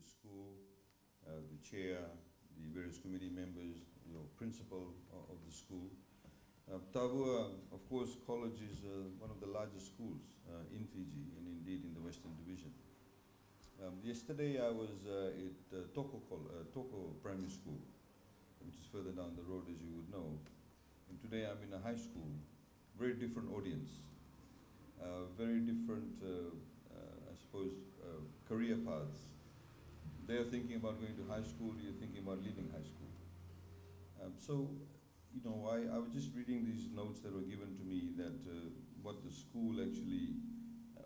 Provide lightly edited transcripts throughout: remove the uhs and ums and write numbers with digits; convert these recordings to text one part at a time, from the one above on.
school, the chair, the various committee members, principal of the school. Tavua, of course, College is one of the largest schools in Fiji and indeed in the Western Division. Yesterday I was at Toko Primary School, which is further down the road as you would know. And today I'm in a high school, very different audience, very different, I suppose, career paths. They're thinking about going to high school, you're thinking about leaving high school. I was just reading these notes that were given to me that what the school actually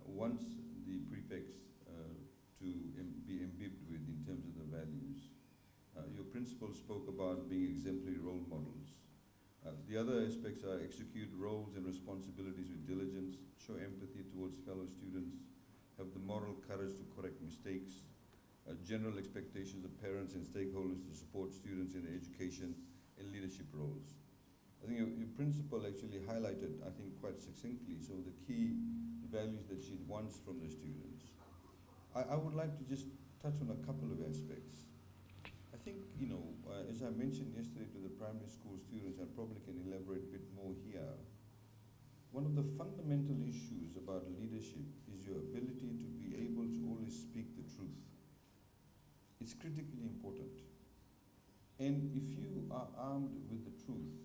wants the prefects to be imbibed with in terms of the values. Your principal spoke about being exemplary role models. The other aspects are execute roles and responsibilities with diligence, show empathy towards fellow students, have the moral courage to correct mistakes, general expectations of parents and stakeholders to support students in their education and leadership roles. I think your principal actually highlighted, I think, quite succinctly some of the key values that she wants from the students. I would like to just touch on a couple of aspects. I think, as I mentioned yesterday to the primary school students, I probably can elaborate a bit more here. One of the fundamental issues about leadership is your ability to be able to always speak the truth. It's critically important. And if you are armed with the truth,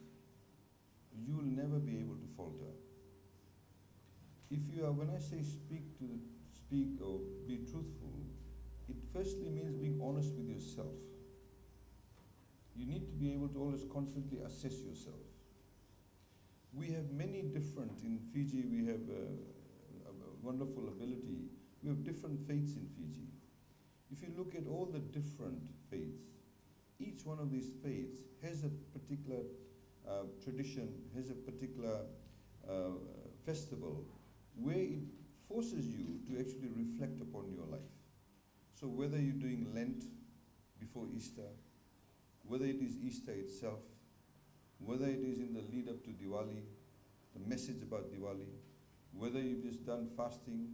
you will never be able to falter. If you are, when I say speak or be truthful, it firstly means being honest with yourself. You need to be able to always constantly assess yourself. We have many different, in Fiji we have a wonderful ability, we have different faiths in Fiji. If you look at all the different faiths, each one of these faiths has a particular tradition, has a particular festival where it forces you to actually reflect upon your life. So whether you're doing Lent before Easter, whether it is Easter itself, whether it is in the lead up to Diwali, the message about Diwali, whether you've just done fasting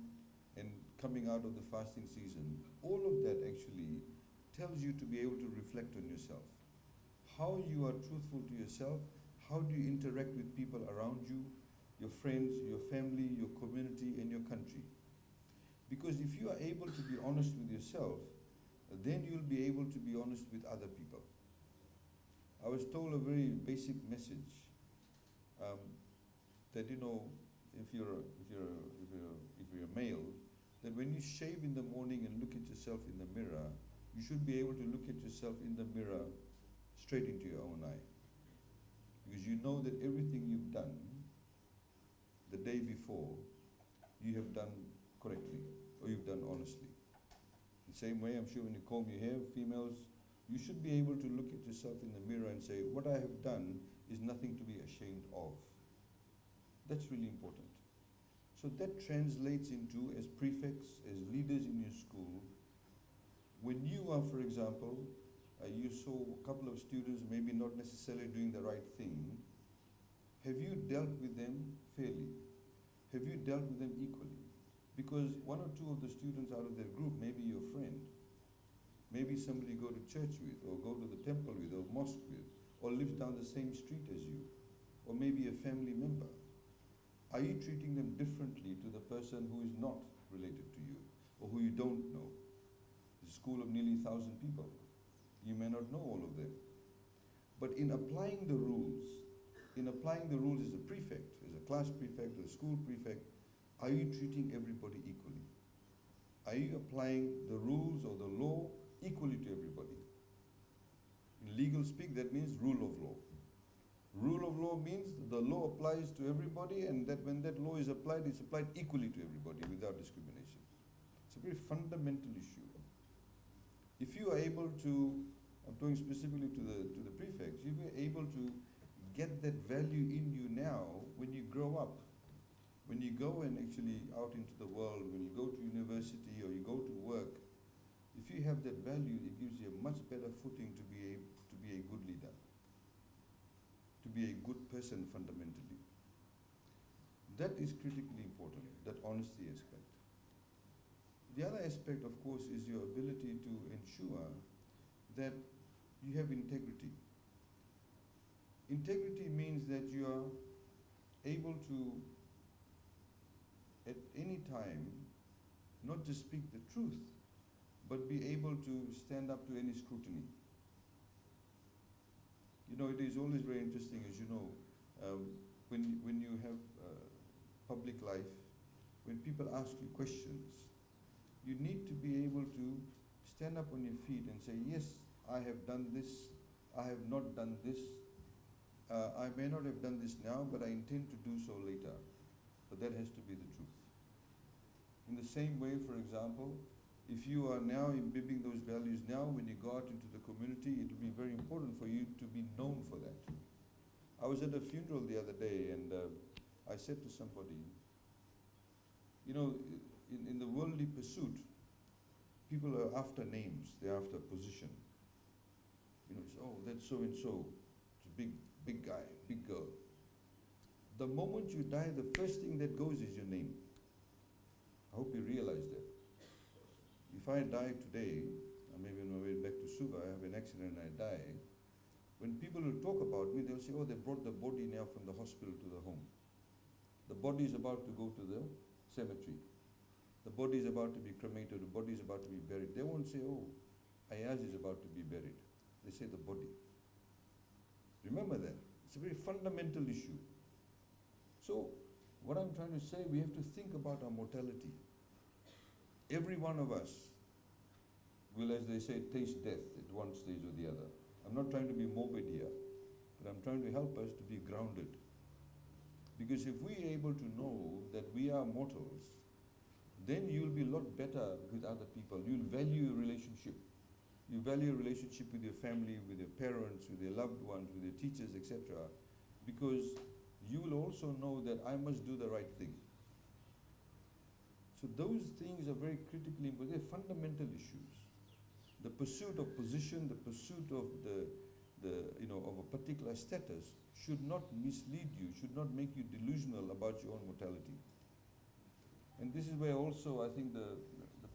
and coming out of the fasting season, all of that actually tells you to be able to reflect on yourself. How you are truthful to yourself, how do you interact with people around you, your friends, your family, your community, and your country. Because if you are able to be honest with yourself, then you'll be able to be honest with other people. I was told a very basic message that if you're a male, that when you shave in the morning and look at yourself in the mirror, you should be able to look at yourself in the mirror straight into your own eye. Because you know that everything you've done the day before, you have done correctly, or you've done honestly. The same way, I'm sure when you comb your hair, females, you should be able to look at yourself in the mirror and say, what I have done is nothing to be ashamed of. That's really important. So that translates into, as prefects, as leaders in your school, when you are, for example, you saw a couple of students maybe not necessarily doing the right thing, have you dealt with them fairly? Have you dealt with them equally? Because one or two of the students out of their group may be your friend, maybe somebody you go to church with, or go to the temple with, or mosque with, or lives down the same street as you, or maybe a family member. Are you treating them differently to the person who is not related to you, or who you don't know? It's a school of nearly 1,000 people. You may not know all of them. But in applying the rules as a prefect, as a class prefect, or a school prefect, are you treating everybody equally? Are you applying the rules or the law equally to everybody? In legal speak, that means rule of law. Rule of law means the law applies to everybody, and that when that law is applied, it's applied equally to everybody without discrimination. It's a very fundamental issue. If you are able to, I'm talking specifically to the prefects, if you're able to get that value in you now, when you grow up, when you go and actually out into the world, when you go to university or you go to work, if you have that value, it gives you a much better footing to be a good leader, to be a good person fundamentally. That is critically important, that honesty aspect. The other aspect, of course, is your ability to ensure that you have integrity. Integrity means that you are able to, at any time, not just speak the truth, but be able to stand up to any scrutiny. You know, it is always very interesting, as you know, when you have public life, when people ask you questions, you need to be able to stand up on your feet and say, yes, I have done this, I have not done this, I may not have done this now, but I intend to do so later. But that has to be the truth. In the same way, for example, if you are now imbibing those values now, when you go out into the community, it will be very important for you to be known for that. I was at a funeral the other day, and I said to somebody, you know, in the worldly pursuit, people are after names, they're after position. You know, it's, oh, that's so and so, it's a big guy, big girl. The moment you die, the first thing that goes is your name. I hope you realize that. If I die today, or maybe on my way back to Suva, I have an accident and I die, when people will talk about me, they'll say, oh, they brought the body now from the hospital to the home. The body is about to go to the cemetery. The body is about to be cremated, the body is about to be buried. They won't say, oh, Aiyaz is about to be buried. They say the body. Remember that. It's a very fundamental issue. So, what I'm trying to say, we have to think about our mortality. Every one of us will, as they say, taste death at one stage or the other. I'm not trying to be morbid here, but I'm trying to help us to be grounded. Because if we are able to know that we are mortals, then you'll be a lot better with other people. You'll value your relationship. You value a relationship with your family, with your parents, with your loved ones, with your teachers, etc. Because you will also know that I must do the right thing. So those things are very critically important. They're fundamental issues. The pursuit of position, the pursuit of of a particular status should not mislead you, should not make you delusional about your own mortality. And this is where also I think the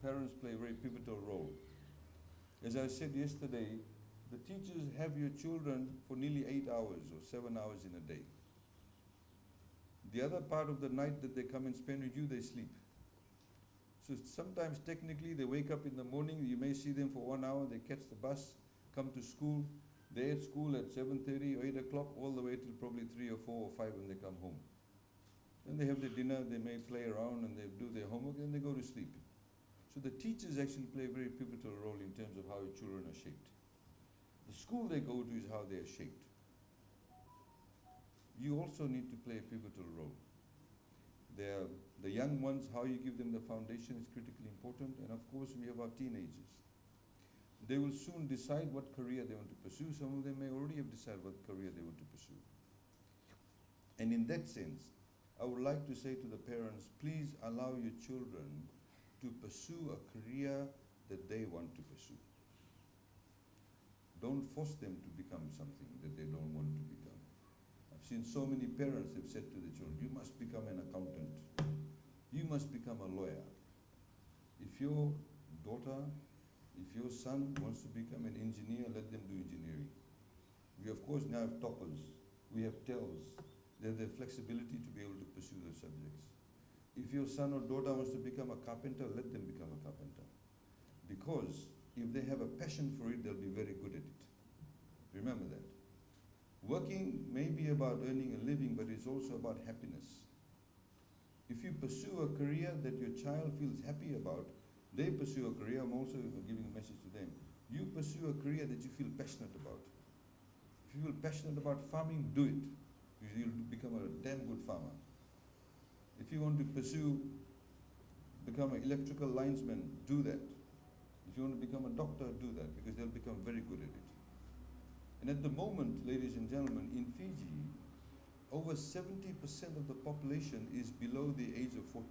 parents play a very pivotal role. As I said yesterday, the teachers have your children for nearly 8 hours or 7 hours in a day. The other part of the night that they come and spend with you, they sleep. So sometimes technically they wake up in the morning, you may see them for 1 hour, they catch the bus, come to school, they're at school at 7:30 or 8 o'clock, all the way till probably 3 or 4 or 5 when they come home. Then they have their dinner, they may play around and they do their homework and they go to sleep. So the teachers actually play a very pivotal role in terms of how your children are shaped. The school they go to is how they are shaped. You also need to play a pivotal role. The young ones, how you give them the foundation is critically important, and of course we have our teenagers. They will soon decide what career they want to pursue. Some of them may already have decided what career they want to pursue. And in that sense, I would like to say to the parents, please allow your children to pursue a career that they want to pursue. Don't force them to become something that they don't want to become. I've seen so many parents have said to the children, you must become an accountant. You must become a lawyer. If your daughter, if your son wants to become an engineer, let them do engineering. We of course now have toppers, we have TELs. They have the flexibility to be able to pursue those subjects. If your son or daughter wants to become a carpenter, let them become a carpenter. Because if they have a passion for it, they'll be very good at it. Remember that. Working may be about earning a living, but it's also about happiness. If you pursue a career that your child feels happy about, they pursue a career, I'm also giving a message to them. You pursue a career that you feel passionate about. If you feel passionate about farming, do it. You'll become a damn good farmer. If you want to become an electrical linesman, do that. If you want to become a doctor, do that, because they'll become very good at it. And at the moment, ladies and gentlemen, in Fiji, over 70% of the population is below the age of 40.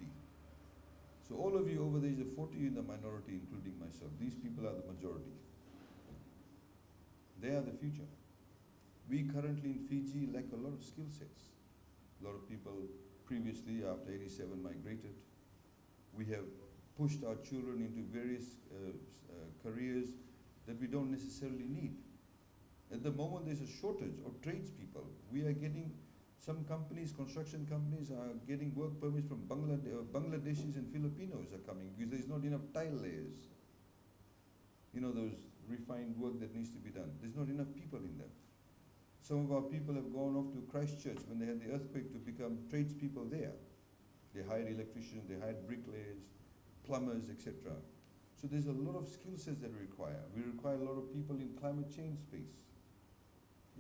So all of you over the age of 40 are in the minority, including myself. These people are the majority. They are the future. We currently in Fiji lack a lot of skill sets. A lot of people previously, after 87, migrated. We have pushed our children into various careers that we don't necessarily need. At the moment, there's a shortage of tradespeople. We are getting, some companies, construction companies, are getting work permits from Bangladeshis and Filipinos are coming because there's not enough tile layers. You know, those refined work that needs to be done. There's not enough people in there. Some of our people have gone off to Christchurch when they had the earthquake to become tradespeople there. They hired electricians, they hired bricklayers, plumbers, etc. So there's a lot of skill sets that we require. We require a lot of people in climate change space,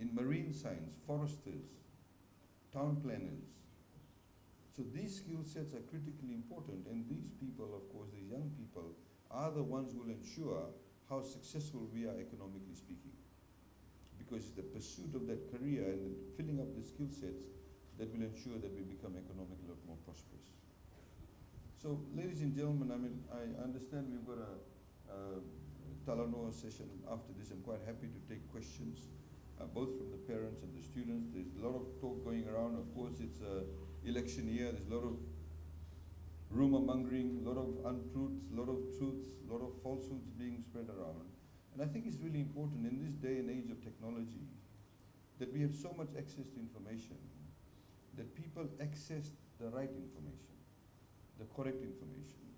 in marine science, foresters, town planners. So these skill sets are critically important, and these people, of course, these young people, are the ones who will ensure how successful we are economically speaking. Because it's the pursuit of that career and filling up the skill sets that will ensure that we become economically a lot more prosperous. So, ladies and gentlemen, I mean, I understand we've got a Talanoa session after this. I'm quite happy to take questions, both from the parents and the students. There's a lot of talk going around. Of course, it's an election year. There's a lot of rumor mongering, a lot of untruths, a lot of truths, a lot of falsehoods being spread around. And I think it's really important in this day and age of technology that we have so much access to information, that people access the right information, the correct information.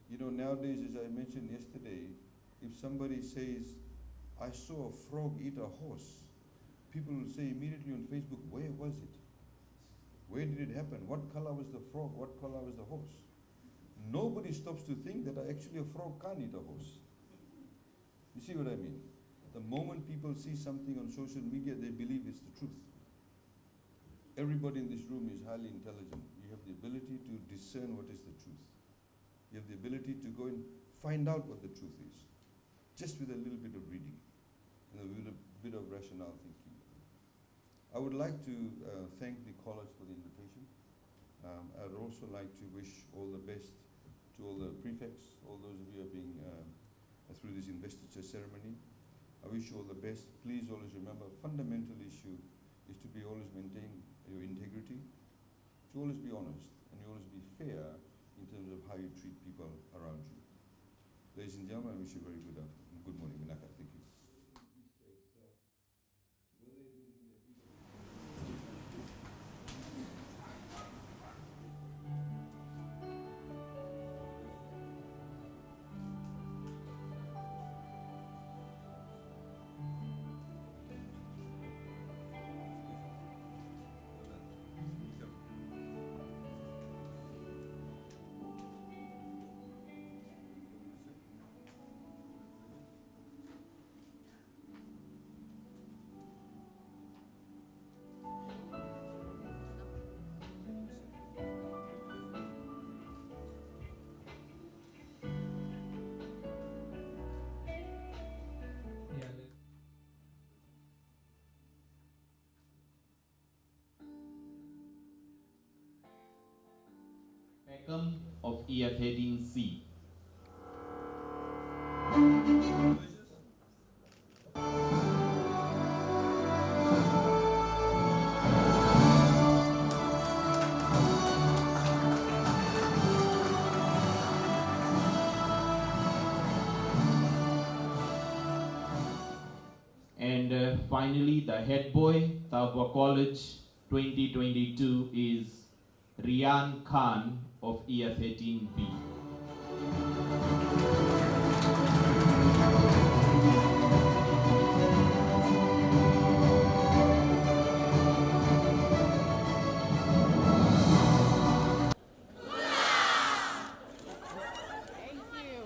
You know, nowadays, as I mentioned yesterday, if somebody says, I saw a frog eat a horse, people will say immediately on Facebook, where was it? Where did it happen? What color was the frog? What color was the horse? Nobody stops to think that actually a frog can't eat a horse. You see what I mean? The moment people see something on social media, they believe it's the truth. Everybody in this room is highly intelligent. You have the ability to discern what is the truth. You have the ability to go and find out what the truth is, just with a little bit of reading and a little bit of rational thinking. I would like to thank the college for the invitation. I'd also like to wish all the best to all the prefects, all those of you who are being through this investiture ceremony. I wish you all the best. Please always remember, fundamental issue is to be always maintain your integrity, to always be honest, and you always be fair in terms of how you treat people around you. Ladies and gentlemen, I wish you a very good morning. Vinaka, thank you. Peckham of EF heading C. And finally, the head boy, Tavua College 2022 is Rian Khan of EF 18B.